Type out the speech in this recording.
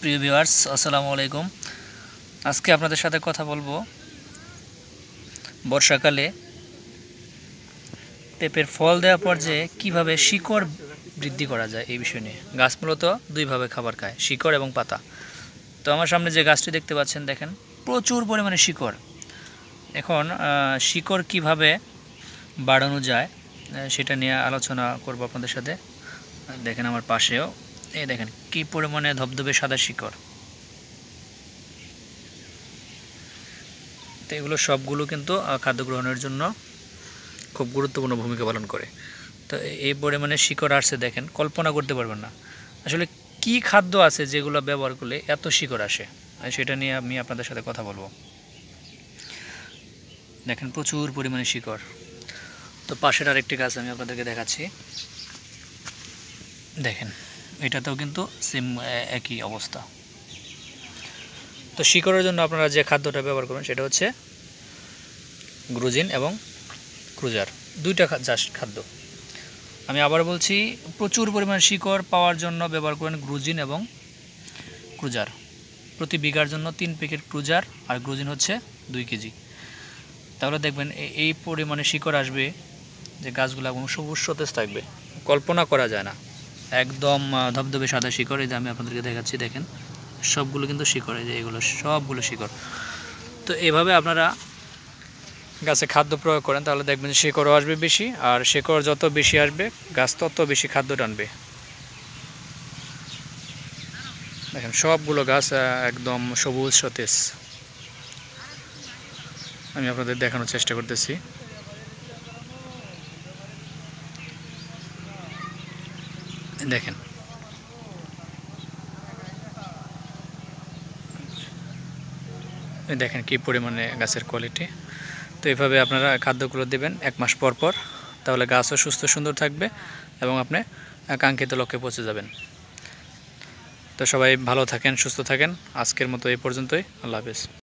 প্রিয় ভিউয়ার্স, আসসালামু আলাইকুম। আজকে আপনাদের সাথে কথা বলবো বর্ষাকালে পেঁপের ফল দেওয়ার পর যে কীভাবে শিকড় বৃদ্ধি করা যায় এই বিষয় নিয়ে। গাছ মূলত দুইভাবে খাবার খায়, শিকড় এবং পাতা। তো আমার সামনে যে গাছটি দেখতে পাচ্ছেন, দেখেন প্রচুর পরিমাণে শিকড়। এখন শিকড় কিভাবে বাড়ানো যায় সেটা নিয়ে আলোচনা করব আপনাদের সাথে। দেখেন আমার পাশেও এই দেখেন কী পরিমাণে ধবধবে সাদা শিকড়। তো এগুলো সবগুলো কিন্তু খাদ্য গ্রহণের জন্য খুব গুরুত্বপূর্ণ ভূমিকা পালন করে। তো এই পরিমাণে শিকড় আসছে, দেখেন কল্পনা করতে পারবেন না আসলে কি খাদ্য আছে যেগুলো ব্যবহার করলে এত শিকড় আসে। সেটা নিয়ে আমি আপনাদের সাথে কথা বলবো। দেখেন প্রচুর পরিমাণে শিকড়। তো পাশের আরেকটি গাছ আমি আপনাদেরকে দেখাচ্ছি, দেখেন এটাতেও কিন্তু সেম একই অবস্থা। তো শিকড়ের জন্য আপনারা যে খাদ্যটা ব্যবহার করবেন সেটা হচ্ছে গ্রুজিন এবং ক্রুজার, দুইটা খাদ্য। আমি আবার বলছি, প্রচুর পরিমাণ শিকড় পাওয়ার জন্য ব্যবহার করেন গ্রুজিন এবং ক্রুজার। প্রতি বিঘার জন্য 3 প্যাকেট ক্রুজার আর গ্রুজিন হচ্ছে 2 কেজি। তাহলে দেখবেন এই পরিমাণে শিকড় আসবে যে গাছগুলো এবং সবুজ সতেজ থাকবে, কল্পনা করা যায় না। একদম ধবধবে সাদা শিকড়। এই যে আমি আপনাদেরকে দেখাচ্ছি, দেখেন সবগুলো কিন্তু শিকড়, এই যে এগুলো সবগুলো শিকড়। তো এভাবে আপনারা গাছে খাদ্য প্রয়োগ করেন তাহলে দেখবেন শিকড়ও আসবে বেশি, আর শিকড় যত বেশি আসবে গাছ তত বেশি খাদ্য টানবে। দেখেন সবগুলো গাছ একদম সবুজ সতেজ। আমি আপনাদের দেখানোর চেষ্টা করতেছি। দেখেন দেখেন কি পরিমাণে গাছের কোয়ালিটি। তো এইভাবে আপনারা খাদ্যগুলো দেবেন 1 মাস পর পর, তাহলে গাছও সুস্থ সুন্দর থাকবে এবং আপনি কাঙ্ক্ষিত লক্ষ্যে পৌঁছে যাবেন। তো সবাই ভালো থাকেন, সুস্থ থাকেন। আজকের মতো এই পর্যন্তই। আল্লাহ হাফেজ।